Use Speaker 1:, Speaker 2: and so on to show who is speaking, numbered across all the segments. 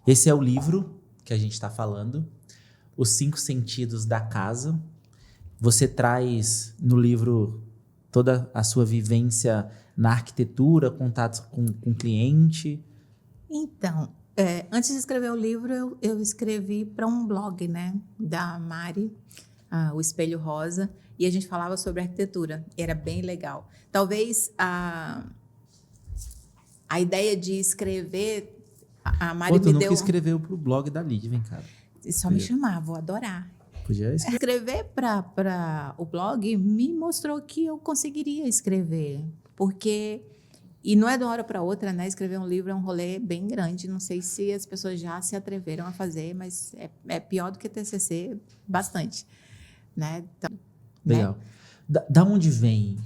Speaker 1: Esse é o livro que a gente está falando, Os Cinco Sentidos da Casa. Você traz no livro toda a sua vivência na arquitetura, contatos com o cliente.
Speaker 2: Então, antes de escrever o livro, eu escrevi para um blog, né, da Mari, o Espelho Rosa, e a gente falava sobre arquitetura. Era bem legal. Talvez a ideia de escrever, a Mari
Speaker 1: Tu
Speaker 2: me
Speaker 1: nunca
Speaker 2: deu...
Speaker 1: escreveu pro blog da Lid, vem cá.
Speaker 2: Só me chamar, vou adorar.
Speaker 1: Podia escrever.
Speaker 2: Escrever para o blog me mostrou que eu conseguiria escrever, porque... E não é de uma hora para outra, né? Escrever um livro é um rolê bem grande. Não sei se as pessoas já se atreveram a fazer, mas é pior do que TCC, bastante. Né? Então,
Speaker 1: Legal.
Speaker 2: Né?
Speaker 1: Da onde vem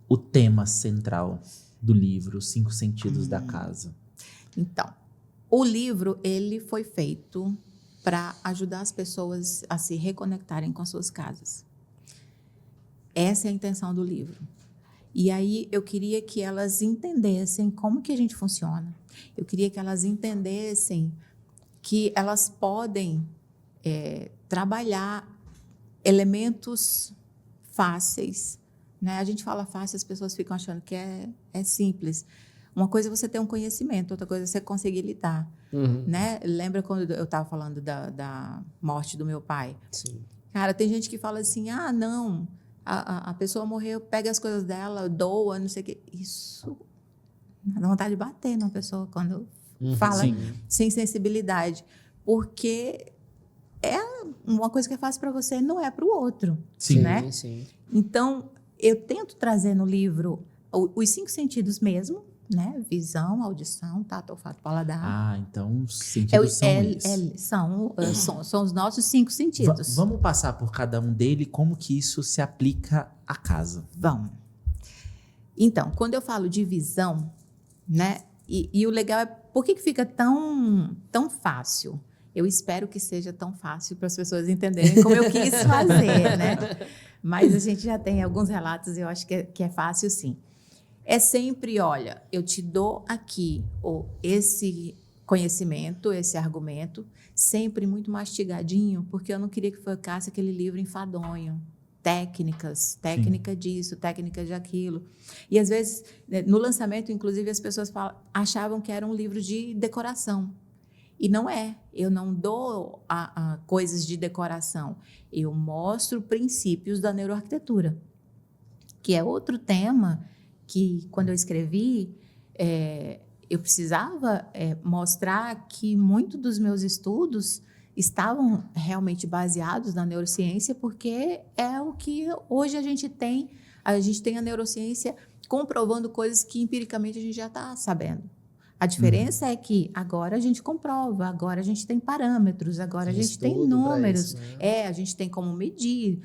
Speaker 1: o tema central do livro, Os Cinco Sentidos da Casa?
Speaker 2: Então, o livro ele foi feito para ajudar as pessoas a se reconectarem com as suas casas. Essa é a intenção do livro. E aí eu queria que elas entendessem como que a gente funciona. Eu queria que elas entendessem que elas podem trabalhar elementos fáceis. Né? A gente fala fácil, as pessoas ficam achando que é simples. Uma coisa é você ter um conhecimento, outra coisa é você conseguir lidar. Né? Lembra quando eu estava falando da morte do meu pai?
Speaker 3: Sim.
Speaker 2: Cara, tem gente que fala assim, não... A pessoa morreu, pega as coisas dela, doa, não sei o quê. Isso dá vontade de bater numa pessoa quando fala sem sensibilidade. Porque é uma coisa que é fácil para você, não é para o outro.
Speaker 3: Sim,
Speaker 2: né?
Speaker 3: sim.
Speaker 2: Então, eu tento trazer no livro os 5 sentidos mesmo, né? Visão, audição, tato, olfato, paladar.
Speaker 1: Então os sentidos são esses.
Speaker 2: São os nossos 5 sentidos.
Speaker 1: Vamos passar por cada um deles, como que isso se aplica à casa.
Speaker 2: Vamos. Então, quando eu falo de visão, né? E o legal é, por que fica tão fácil? Eu espero que seja tão fácil para as pessoas entenderem como eu quis fazer, né? Mas a gente já tem alguns relatos e eu acho que é fácil, sim. É sempre, olha, eu te dou aqui esse conhecimento, esse argumento, sempre muito mastigadinho, porque eu não queria que ficasse aquele livro enfadonho. Técnica disso, técnica de aquilo. E, às vezes, no lançamento, inclusive, as pessoas achavam que era um livro de decoração. E não é. Eu não dou coisas de decoração. Eu mostro princípios da neuroarquitetura, que é outro tema que, quando eu escrevi, eu precisava mostrar que muito dos meus estudos estavam realmente baseados na neurociência, porque é o que hoje a gente tem a neurociência comprovando coisas que empiricamente a gente já está sabendo. A diferença é que agora a gente comprova, agora a gente tem parâmetros, agora a gente tem números,
Speaker 3: isso, né?
Speaker 2: A gente tem como medir,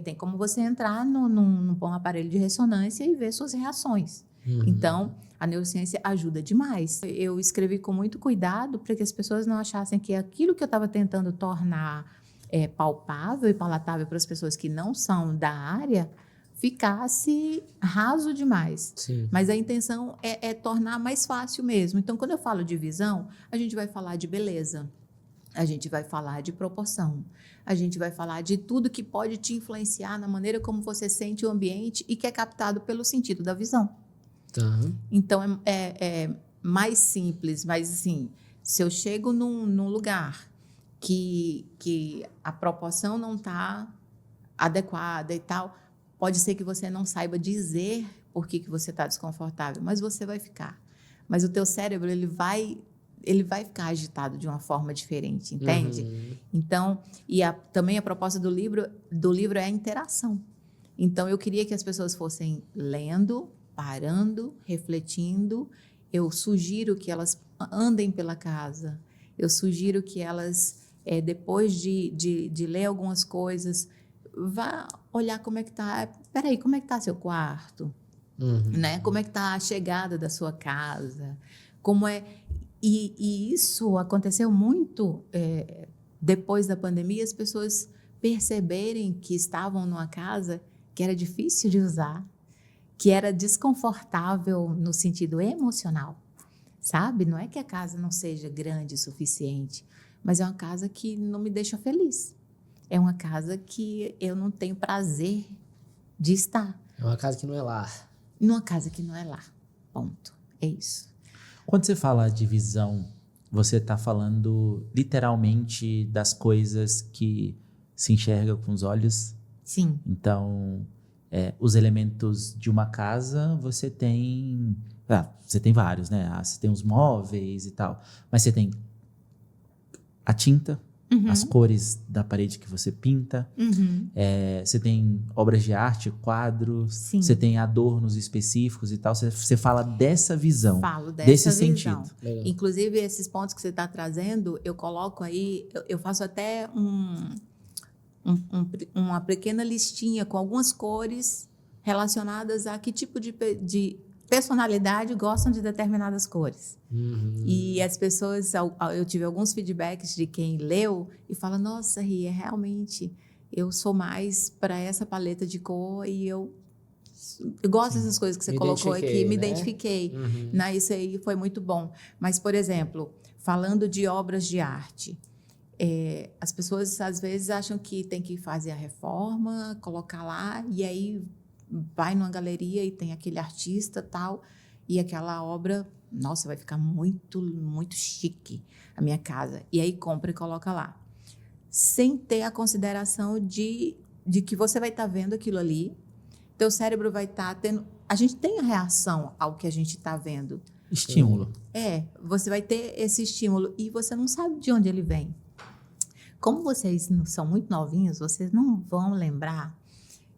Speaker 2: tem como você entrar num aparelho de ressonância e ver suas reações. Então, a neurociência ajuda demais. Eu escrevi com muito cuidado para que as pessoas não achassem que aquilo que eu estava tentando tornar palpável e palatável para as pessoas que não são da área ficasse raso demais.
Speaker 3: Sim.
Speaker 2: Mas a intenção é tornar mais fácil mesmo. Então, quando eu falo de visão, a gente vai falar de beleza, a gente vai falar de proporção, a gente vai falar de tudo que pode te influenciar na maneira como você sente o ambiente e que é captado pelo sentido da visão. Então, é mais simples, mas assim, se eu chego num lugar que a proporção não está adequada e tal, pode ser que você não saiba dizer por que você está desconfortável, mas você vai ficar. Mas o teu cérebro, ele vai ficar agitado de uma forma diferente, entende? Então, também a proposta do livro é a interação. Então, eu queria que as pessoas fossem lendo, parando, refletindo. Eu sugiro que elas andem pela casa. Eu sugiro que elas, depois de ler algumas coisas, vá olhar como é que está. Peraí, como é que está seu quarto? Né? Como é que está a chegada da sua casa? Como é... E isso aconteceu muito depois da pandemia, as pessoas perceberem que estavam numa casa que era difícil de usar, que era desconfortável no sentido emocional. sabe? Não é que a casa não seja grande o suficiente, mas é uma casa que não me deixa feliz. É uma casa que eu não tenho prazer de estar.
Speaker 3: É uma casa que não é lar.
Speaker 2: Numa casa que não é lar. Ponto. É isso.
Speaker 1: Quando você fala de visão, você está falando literalmente das coisas que se enxergam com os olhos?
Speaker 2: Sim.
Speaker 1: Então, os elementos de uma casa, você tem vários, né? Você tem os móveis e tal, mas você tem a tinta, as cores da parede que você pinta, você tem obras de arte, quadros,
Speaker 2: Sim.
Speaker 1: você tem adornos específicos e tal. Você fala dessa visão,
Speaker 2: Falo
Speaker 1: desse
Speaker 2: dessa visão.
Speaker 1: sentido.
Speaker 3: Legal.
Speaker 2: Inclusive, esses pontos que você está trazendo, eu coloco aí, eu faço até uma pequena listinha com algumas cores relacionadas a que tipo de personalidade gostam de determinadas cores. E as pessoas, eu tive alguns feedbacks de quem leu e fala, nossa, Ria, realmente, eu sou mais para essa paleta de cor e eu gosto dessas coisas que você colocou aqui, me identifiquei. Né? Isso aí foi muito bom. Mas, por exemplo, falando de obras de arte, as pessoas às vezes acham que tem que fazer a reforma, colocar lá, e aí vai numa galeria e tem aquele artista tal, e aquela obra, nossa, vai ficar muito, muito chique a minha casa. E aí compra e coloca lá. Sem ter a consideração de que você vai estar vendo aquilo ali, teu cérebro vai estar tendo... A gente tem a reação ao que a gente está vendo.
Speaker 1: Estímulo.
Speaker 2: Você vai ter esse estímulo e você não sabe de onde ele vem. Como vocês são muito novinhos, vocês não vão lembrar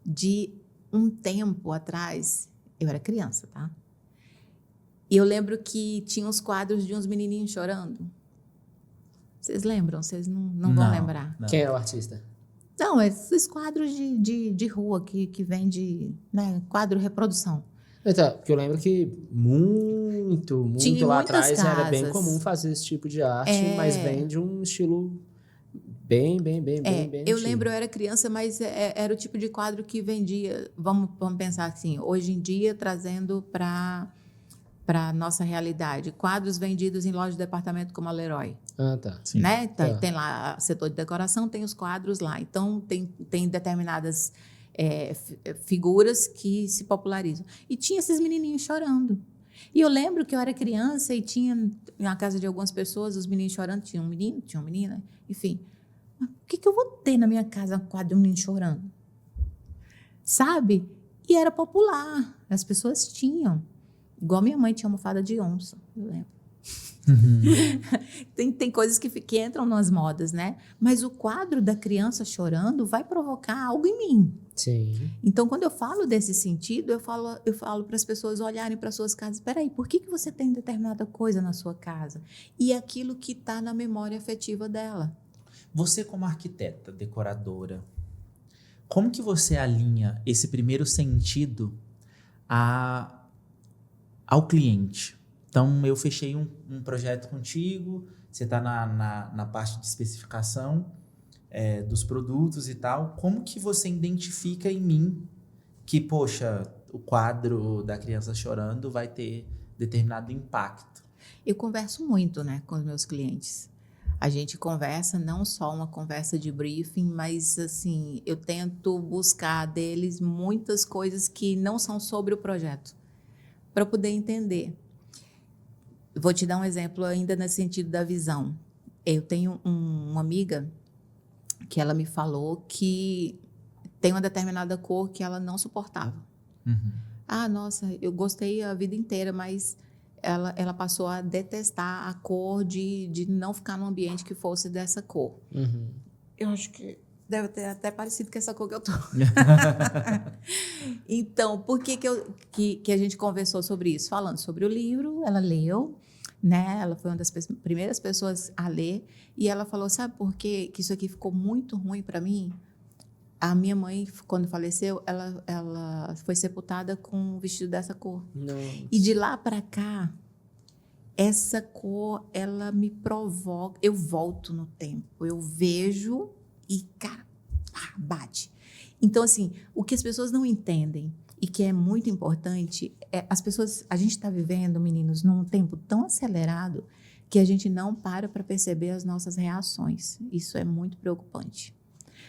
Speaker 2: de um tempo atrás, eu era criança, tá? E eu lembro que tinha uns quadros de uns menininhos chorando. Vocês lembram? Vocês não vão lembrar.
Speaker 1: Não.
Speaker 3: Quem é o artista?
Speaker 2: Não, esses quadros de rua que vem de, né, quadro reprodução.
Speaker 3: Então, porque eu lembro que muito
Speaker 2: Tinha
Speaker 3: lá
Speaker 2: muitas
Speaker 3: atrás era bem
Speaker 2: casas.
Speaker 3: comum fazer esse tipo de arte, mas vem de um estilo bem
Speaker 2: Eu
Speaker 3: antigo.
Speaker 2: lembro, eu era criança, mas era o tipo de quadro que vendia, vamos pensar assim, hoje em dia trazendo para a nossa realidade, quadros vendidos em lojas de departamento como a Leroy.
Speaker 3: Ah, tá.
Speaker 1: Sim.
Speaker 2: Né?
Speaker 3: Tá.
Speaker 2: Tem lá setor de decoração, tem os quadros lá. Então, tem determinadas figuras que se popularizam. E tinha esses menininhos chorando. E eu lembro que eu era criança e tinha, na casa de algumas pessoas, os meninos chorando. Tinha um menino, tinha uma menina, enfim. Mas o que eu vou ter na minha casa um quadro de um menino chorando? Sabe? E era popular. As pessoas tinham. Igual minha mãe tinha almofada de onça, eu lembro. Tem coisas que entram nas modas, né? Mas o quadro da criança chorando vai provocar algo em mim.
Speaker 3: Sim.
Speaker 2: Então, quando eu falo desse sentido, eu falo para as pessoas olharem para suas casas. Espera aí, por que você tem determinada coisa na sua casa? E aquilo que está na memória afetiva dela.
Speaker 1: Você como arquiteta, decoradora, como que você alinha esse primeiro sentido ao cliente? Então, eu fechei um projeto contigo, você está na parte de especificação dos produtos e tal. Como que você identifica em mim que, poxa, o quadro da criança chorando vai ter determinado impacto?
Speaker 2: Eu converso muito, né, com os meus clientes. A gente conversa, não só uma conversa de briefing, mas, assim, eu tento buscar deles muitas coisas que não são sobre o projeto, para poder entender. Vou te dar um exemplo ainda nesse sentido da visão. Eu tenho uma amiga que ela me falou que tem uma determinada cor que ela não suportava. Ah, nossa, eu gostei a vida inteira, mas ela passou a detestar a cor de não ficar num ambiente que fosse dessa cor. Eu acho que deve ter até parecido com essa cor que eu tô. Então, por que a gente conversou sobre isso? Falando sobre o livro, ela leu, né? Ela foi uma das primeiras pessoas a ler e ela falou, sabe por quê que isso aqui ficou muito ruim para mim? A minha mãe, quando faleceu, ela foi sepultada com um vestido dessa cor.
Speaker 3: Nossa.
Speaker 2: E de lá para cá, essa cor, ela me provoca. Eu volto no tempo, eu vejo e, cara, bate. Então, assim, o que as pessoas não entendem e que é muito importante, as pessoas, a gente está vivendo, meninos, num tempo tão acelerado que a gente não para perceber as nossas reações. Isso é muito preocupante.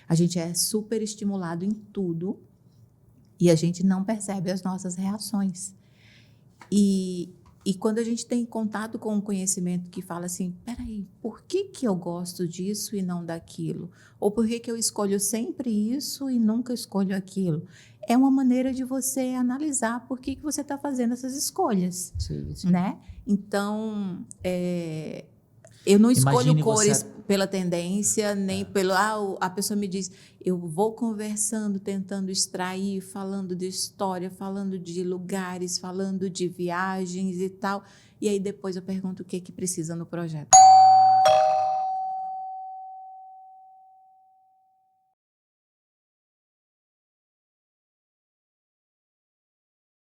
Speaker 2: A gente é super estimulado em tudo e a gente não percebe as nossas reações. E quando a gente tem contato com um conhecimento que fala assim, peraí, por que eu gosto disso e não daquilo? Ou por que eu escolho sempre isso e nunca escolho aquilo? É uma maneira de você analisar por que você está fazendo essas escolhas,
Speaker 3: Sim, sim.
Speaker 2: né? Então, eu não escolho
Speaker 1: Imagine
Speaker 2: cores
Speaker 1: você-
Speaker 2: pela tendência, nem pelo... a pessoa me diz, eu vou conversando, tentando extrair, falando de história, falando de lugares, falando de viagens e tal. E aí depois eu pergunto o que precisa no projeto.